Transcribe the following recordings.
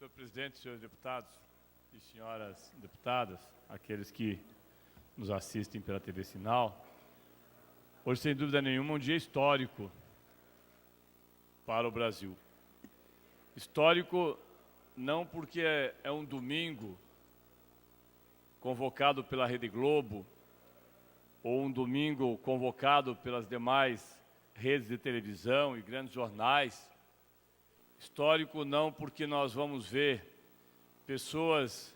Senhor presidente, senhores deputados e senhoras deputadas, aqueles que nos assistem pela TV Sinal, hoje, sem dúvida nenhuma, é um dia histórico para o Brasil. Histórico não porque é um domingo convocado pela Rede Globo ou um domingo convocado pelas demais redes de televisão e grandes jornais. Histórico não porque nós vamos ver pessoas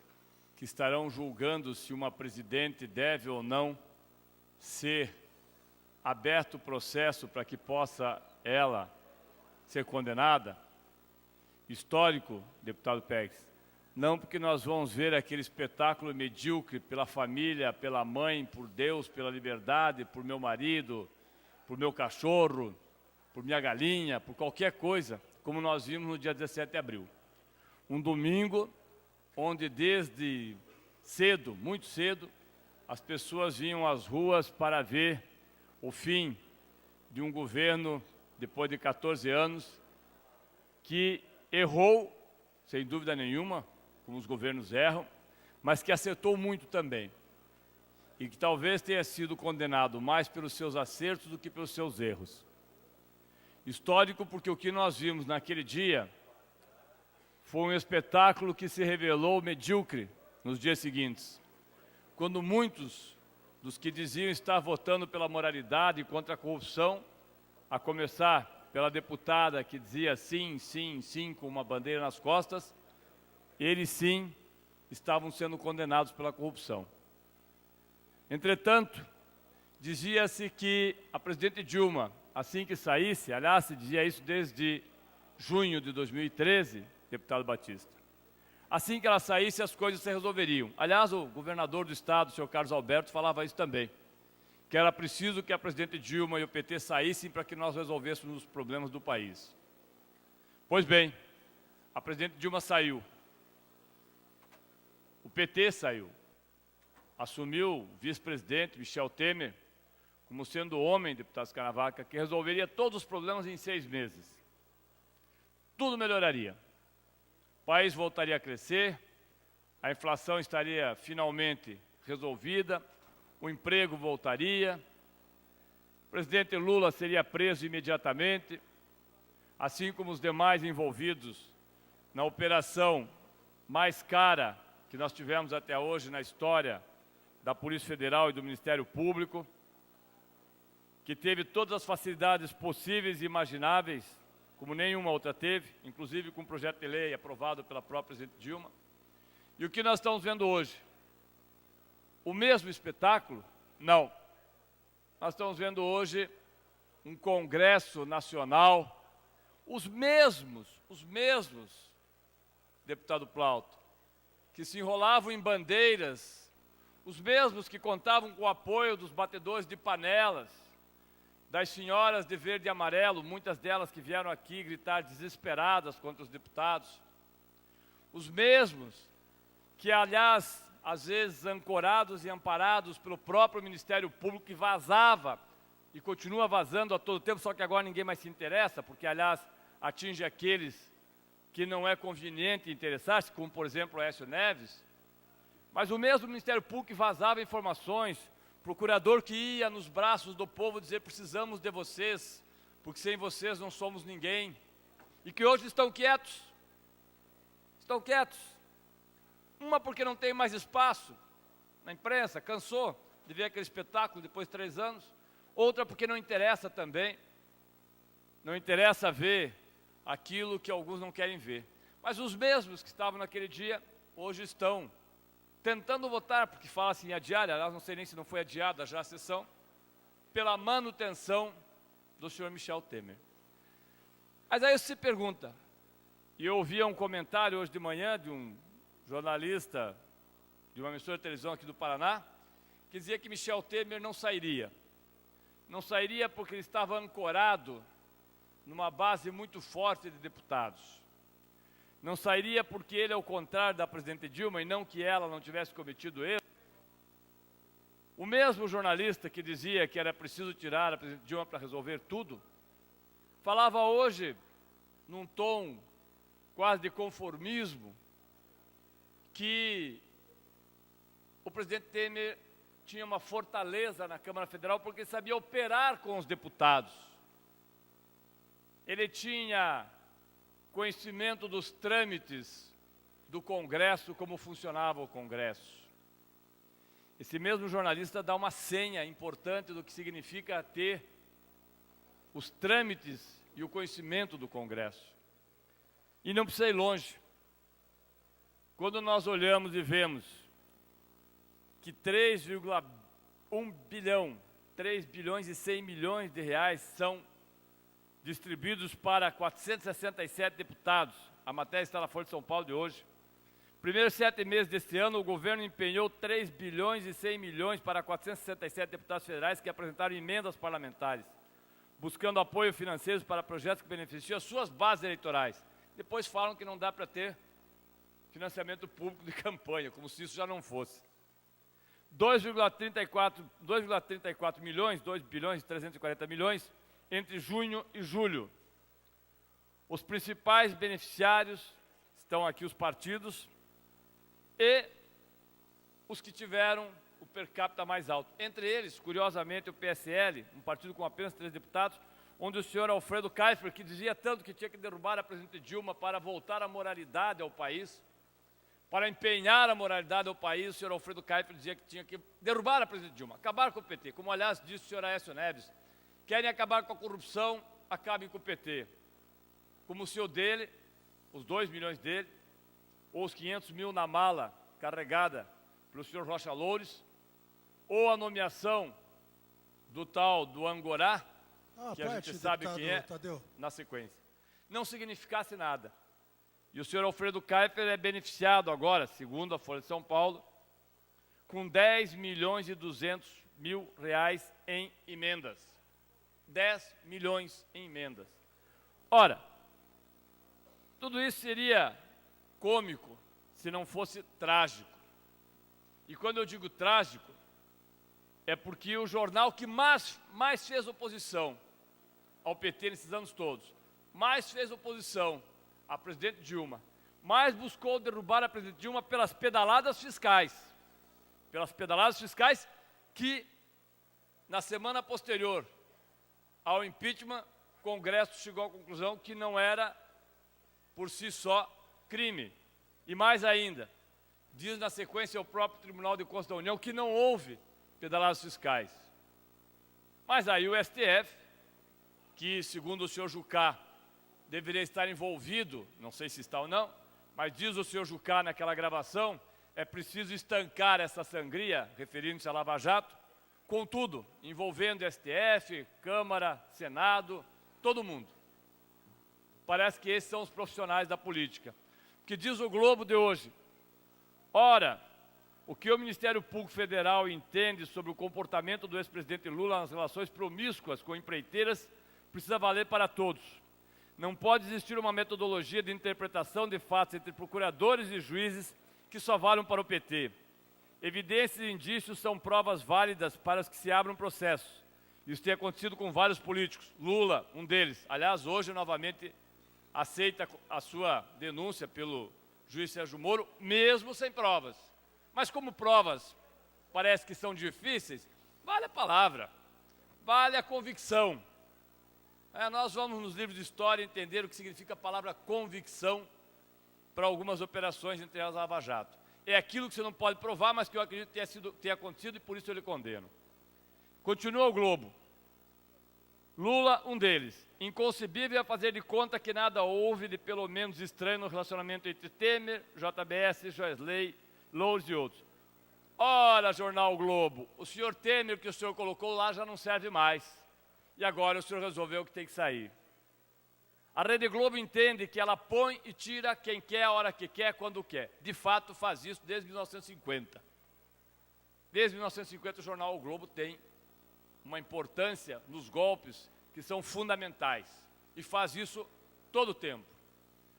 que estarão julgando se uma presidente deve ou não ser aberto o processo para que possa ela ser condenada. Histórico, deputado Pégues, não porque nós vamos ver aquele espetáculo medíocre pela família, pela mãe, por Deus, pela liberdade, por meu marido, por meu cachorro, por minha galinha, por qualquer coisa, como nós vimos no dia 17 de abril. Um domingo onde desde cedo, muito cedo, as pessoas vinham às ruas para ver o fim de um governo, depois de 14 anos, que errou, sem dúvida nenhuma, como os governos erram, mas que acertou muito também. E que talvez tenha sido condenado mais pelos seus acertos do que pelos seus erros. Histórico porque o que nós vimos naquele dia foi um espetáculo que se revelou medíocre nos dias seguintes, quando muitos dos que diziam estar votando pela moralidade e contra a corrupção, a começar pela deputada que dizia sim, sim, sim, com uma bandeira nas costas, eles sim estavam sendo condenados pela corrupção. Entretanto, dizia-se que a presidente Dilma, assim que saísse, aliás, se dizia isso desde junho de 2013, deputado Batista, assim que ela saísse, as coisas se resolveriam. Aliás, o governador do estado, o senhor Carlos Alberto, falava isso também, que era preciso que a presidente Dilma e o PT saíssem para que nós resolvêssemos os problemas do país. Pois bem, a presidente Dilma saiu, o PT saiu, assumiu o vice-presidente Michel Temer, como sendo o homem, deputado Scarnavaca, que resolveria todos os problemas em 6 meses. Tudo melhoraria. O país voltaria a crescer, a inflação estaria finalmente resolvida, o emprego voltaria, o presidente Lula seria preso imediatamente, assim como os demais envolvidos na operação mais cara que nós tivemos até hoje na história da Polícia Federal e do Ministério Público, que teve todas as facilidades possíveis e imagináveis, como nenhuma outra teve, inclusive com um projeto de lei aprovado pela própria presidente Dilma. E o que nós estamos vendo hoje? O mesmo espetáculo? Não. Nós estamos vendo hoje um Congresso Nacional, os mesmos, deputado Plauto, que se enrolavam em bandeiras, os mesmos que contavam com o apoio dos batedores de panelas, das senhoras de verde e amarelo, muitas delas que vieram aqui gritar desesperadas contra os deputados, os mesmos que, aliás, às vezes ancorados e amparados pelo próprio Ministério Público, que vazava e continua vazando a todo tempo, só que agora ninguém mais se interessa, porque, aliás, atinge aqueles que não é conveniente interessar-se, como, por exemplo, o Aécio Neves, mas o mesmo Ministério Público que vazava informações, procurador que ia nos braços do povo dizer precisamos de vocês, porque sem vocês não somos ninguém, e que hoje estão quietos. Uma porque não tem mais espaço na imprensa, cansou de ver aquele espetáculo depois de 3 anos, outra porque não interessa também, não interessa ver aquilo que alguns não querem ver. Mas os mesmos que estavam naquele dia, hoje estão tentando votar, porque fala-se em adiar, aliás, não sei nem se não foi adiada já a sessão, pela manutenção do senhor Michel Temer. Mas aí você se pergunta, e eu ouvia um comentário hoje de manhã de um jornalista de uma emissora de televisão aqui do Paraná, que dizia que Michel Temer não sairia. Não sairia porque ele estava ancorado numa base muito forte de deputados. Não sairia porque ele, ao contrário da presidente Dilma, e não que ela não tivesse cometido erro. O mesmo jornalista que dizia que era preciso tirar a presidente Dilma para resolver tudo, falava hoje, num tom quase de conformismo, que o presidente Temer tinha uma fortaleza na Câmara Federal porque sabia operar com os deputados. Ele tinha conhecimento dos trâmites do Congresso, como funcionava o Congresso. Esse mesmo jornalista dá uma senha importante do que significa ter os trâmites e o conhecimento do Congresso. E não precisa ir longe. Quando nós olhamos e vemos que 3,1 bilhão, 3 bilhões e 100 milhões de reais são distribuídos para 467 deputados, a matéria está na Folha de São Paulo de hoje. Primeiros 7 meses deste ano, o governo empenhou 3 bilhões e 100 milhões para 467 deputados federais que apresentaram emendas parlamentares, buscando apoio financeiro para projetos que beneficiam as suas bases eleitorais. Depois falam que não dá para ter financiamento público de campanha, como se isso já não fosse. 2,34 milhões, 2 bilhões e 340 milhões, entre junho e julho. Os principais beneficiários estão aqui os partidos e os que tiveram o per capita mais alto. Entre eles, curiosamente, o PSL, um partido com apenas 3 deputados, onde o senhor Alfredo Kiefer, que dizia tanto que tinha que derrubar a presidente Dilma para voltar a moralidade ao país, para empenhar a moralidade ao país, o senhor Alfredo Kiefer dizia que tinha que derrubar a presidente Dilma, acabar com o PT, como aliás disse o senhor Aécio Neves. Querem acabar com a corrupção, acabem com o PT. Como se o dele, os 2 milhões dele, ou os 500 mil na mala carregada pelo senhor Rocha Loures, ou a nomeação do tal do Angorá, que a gente sabe quem é, Tadeu, na sequência, não significasse nada. E o senhor Alfredo Kiefer é beneficiado agora, segundo a Folha de São Paulo, com 10 milhões e 200 mil reais em emendas. 10 milhões em emendas. Ora, tudo isso seria cômico se não fosse trágico. E quando eu digo trágico, é porque o jornal que mais fez oposição ao PT nesses anos todos, mais fez oposição à presidente Dilma, mais buscou derrubar a presidente Dilma pelas pedaladas fiscais. Pelas pedaladas fiscais que, na semana posterior ao impeachment, o Congresso chegou à conclusão que não era, por si só, crime. E mais ainda, diz na sequência o próprio Tribunal de Contas da União que não houve pedaladas fiscais. Mas aí o STF, que segundo o senhor Jucá deveria estar envolvido, não sei se está ou não, mas diz o senhor Jucá naquela gravação, é preciso estancar essa sangria, referindo-se a Lava Jato, contudo, envolvendo STF, Câmara, Senado, todo mundo. Parece que esses são os profissionais da política. O que diz o Globo de hoje? Ora, o que o Ministério Público Federal entende sobre o comportamento do ex-presidente Lula nas relações promíscuas com empreiteiras precisa valer para todos. Não pode existir uma metodologia de interpretação de fatos entre procuradores e juízes que só valem para o PT. Evidências e indícios são provas válidas para que se abra um processo. Isso tem acontecido com vários políticos. Lula, um deles. Aliás, hoje, novamente, aceita a sua denúncia pelo juiz Sérgio Moro, mesmo sem provas. Mas como provas parece que são difíceis, vale a palavra, vale a convicção. Nós vamos nos livros de história entender o que significa a palavra convicção para algumas operações, entre elas a Lava Jato. É aquilo que você não pode provar, mas que eu acredito que tenha acontecido e por isso eu lhe condeno. Continua o Globo. Lula, um deles. Inconcebível é fazer de conta que nada houve de pelo menos estranho no relacionamento entre Temer, JBS, Joesley, Loures e outros. Ora, jornal Globo, o senhor Temer que o senhor colocou lá já não serve mais. E agora o senhor resolveu que tem que sair. A Rede Globo entende que ela põe e tira quem quer, a hora que quer, quando quer. De fato, faz isso desde 1950. Desde 1950, o jornal O Globo tem uma importância nos golpes que são fundamentais. E faz isso todo o tempo.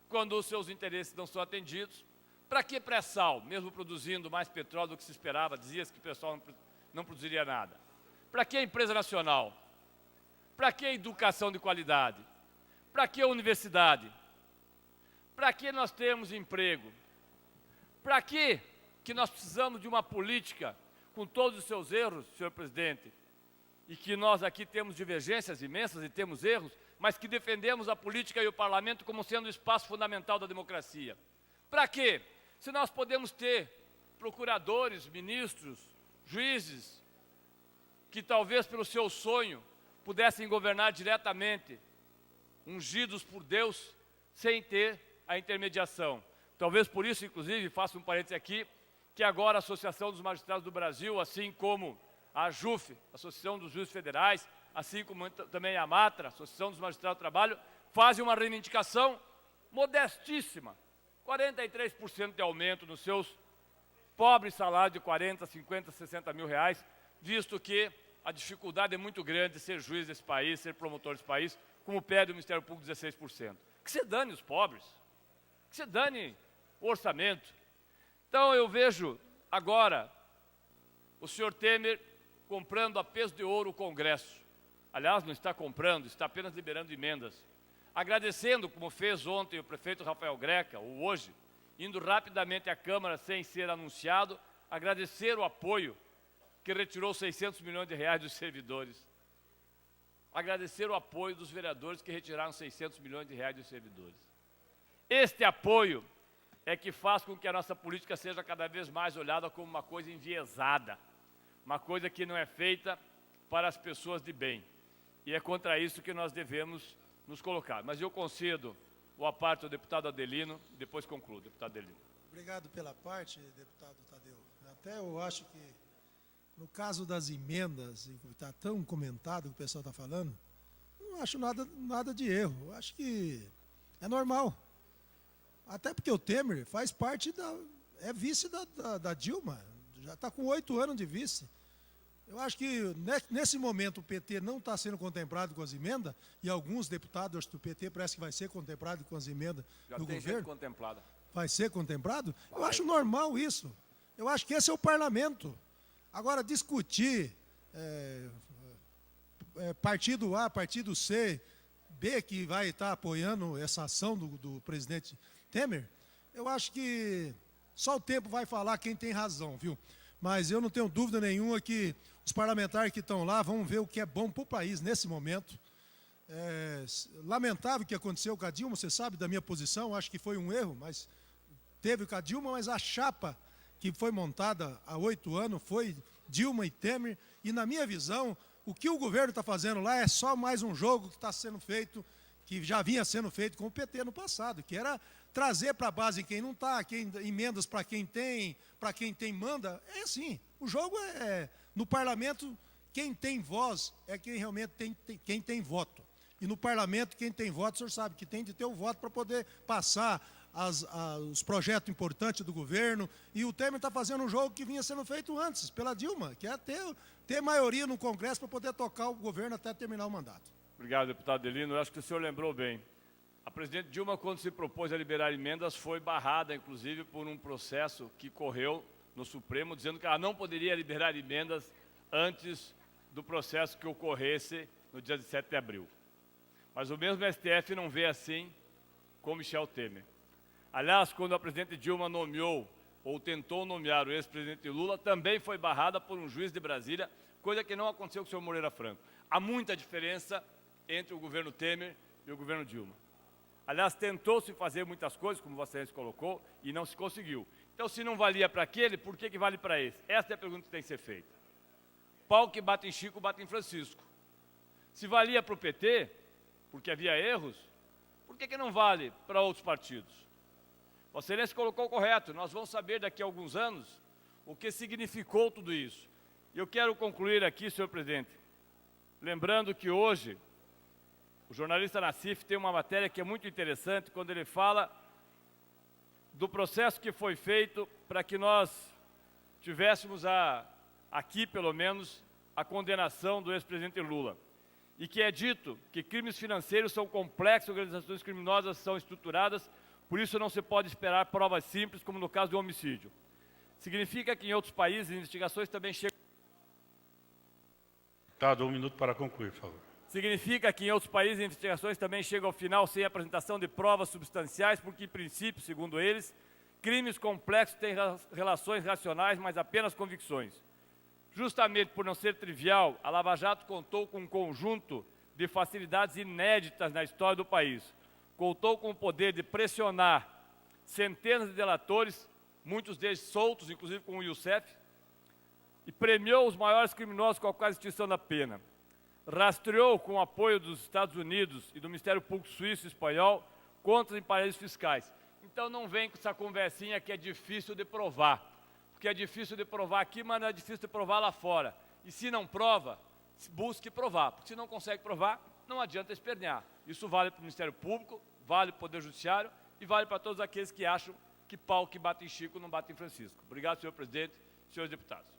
Quando os seus interesses não são atendidos, para que pré-sal, mesmo produzindo mais petróleo do que se esperava, dizia-se que o pré-sal não produziria nada. Para que empresa nacional? Para que educação de qualidade? Para que universidade? para que nós temos emprego? Para que nós precisamos de uma política com todos os seus erros, senhor presidente, e que nós aqui temos divergências imensas e temos erros, mas que defendemos a política e o parlamento como sendo o espaço fundamental da democracia? Para quê? Se nós podemos ter procuradores, ministros, juízes, que talvez pelo seu sonho pudessem governar diretamente, ungidos por Deus, sem ter a intermediação. Talvez por isso, inclusive, faço um parênteses aqui, que agora a Associação dos Magistrados do Brasil, assim como a AJUF, Associação dos Juízes Federais, assim como também a MATRA, Associação dos Magistrados do Trabalho, fazem uma reivindicação modestíssima, 43% de aumento nos seus pobres salários de 40, 50, 60 mil reais, visto que a dificuldade é muito grande de ser juiz desse país, ser promotor desse país, como pede o Ministério Público 16%. Que se dane os pobres, que se dane o orçamento. Então eu vejo agora o senhor Temer comprando a peso de ouro o Congresso. Aliás, não está comprando, está apenas liberando emendas. Agradecendo, como fez ontem o prefeito Rafael Greca, ou hoje, indo rapidamente à Câmara sem ser anunciado, agradecer o apoio que retirou 600 milhões de reais dos servidores. Agradecer o apoio dos vereadores que retiraram 600 milhões de reais dos servidores. Este apoio é que faz com que a nossa política seja cada vez mais olhada como uma coisa enviesada, uma coisa que não é feita para as pessoas de bem. E é contra isso que nós devemos nos colocar. Mas eu concedo a parte ao deputado Adelino, e depois concluo, deputado Adelino. Obrigado pela parte, deputado Tadeu. Até eu acho que, no caso das emendas, está tão comentado o que o pessoal está falando, não acho nada de erro. Eu acho que é normal. Até porque o Temer faz parte é vice da Dilma, já está com 8 anos de vice. Eu acho que nesse momento o PT não está sendo contemplado com as emendas, e alguns deputados do PT parece que vai ser contemplado com as emendas do governo. Já tem gente contemplada. Vai ser contemplado? Eu acho normal isso. Eu acho que esse é o parlamento. Agora, discutir partido A, partido C, B, que vai estar apoiando essa ação do presidente Temer, eu acho que só o tempo vai falar quem tem razão, viu? Mas eu não tenho dúvida nenhuma que os parlamentares que estão lá vão ver o que é bom para o país nesse momento. Lamentável o que aconteceu com a Dilma, você sabe da minha posição, acho que foi um erro, mas teve com a Dilma, mas a chapa que foi montada há 8 anos foi Dilma e Temer, e na minha visão, o que o governo está fazendo lá é só mais um jogo que está sendo feito, que já vinha sendo feito com o PT no passado, que era trazer para a base quem não está, emendas para quem tem manda. É assim, o jogo no parlamento, quem tem voz é quem realmente quem tem voto. E no parlamento, quem tem voto, o senhor sabe que tem de ter o voto para poder passar os projetos importantes do governo. E o Temer está fazendo um jogo que vinha sendo feito antes, pela Dilma, que é ter maioria no Congresso para poder tocar o governo até terminar o mandato. Obrigado, deputado Adelino. Eu acho que o senhor lembrou bem. A presidente Dilma, quando se propôs a liberar emendas, foi barrada, inclusive, por um processo que correu no Supremo, dizendo que ela não poderia liberar emendas antes do processo que ocorresse no dia 17 de abril. Mas o mesmo STF não vê assim com Michel Temer. Aliás, quando a presidente Dilma nomeou, ou tentou nomear o ex-presidente Lula, também foi barrada por um juiz de Brasília, coisa que não aconteceu com o senhor Moreira Franco. Há muita diferença entre o governo Temer e o governo Dilma. Aliás, tentou-se fazer muitas coisas, como você colocou, e não se conseguiu. Então, se não valia para aquele, por que vale para esse? Essa é a pergunta que tem que ser feita. Pau que bate em Chico, bate em Francisco. Se valia para o PT, porque havia erros, por que não vale para outros partidos? Vossa Excelência colocou correto, nós vamos saber daqui a alguns anos o que significou tudo isso. E eu quero concluir aqui, senhor presidente, lembrando que hoje o jornalista Nassif tem uma matéria que é muito interessante, quando ele fala do processo que foi feito para que nós tivéssemos aqui, pelo menos, a condenação do ex-presidente Lula. E que é dito que crimes financeiros são complexos, organizações criminosas são estruturadas, por isso não se pode esperar provas simples, como no caso do homicídio. Significa que em outros países, investigações também chegam... Deputado, 1 minuto para concluir, por favor. Significa que em outros países as investigações também chegam ao final sem apresentação de provas substanciais, porque, em princípio, segundo eles, crimes complexos têm relações racionais, mas apenas convicções. Justamente por não ser trivial, a Lava Jato contou com um conjunto de facilidades inéditas na história do país. Contou com o poder de pressionar centenas de delatores, muitos deles soltos, inclusive com o Youssef, e premiou os maiores criminosos com a quase extinção da pena. Rastreou com o apoio dos Estados Unidos e do Ministério Público Suíço e Espanhol contas em paraísos fiscais. Então não vem com essa conversinha que é difícil de provar, porque é difícil de provar aqui, mas não é difícil de provar lá fora. E se não prova, busque provar, porque se não consegue provar, não adianta espernear. Isso vale para o Ministério Público, vale para o Poder Judiciário e vale para todos aqueles que acham que pau que bate em Chico não bate em Francisco. Obrigado, senhor presidente, senhores deputados.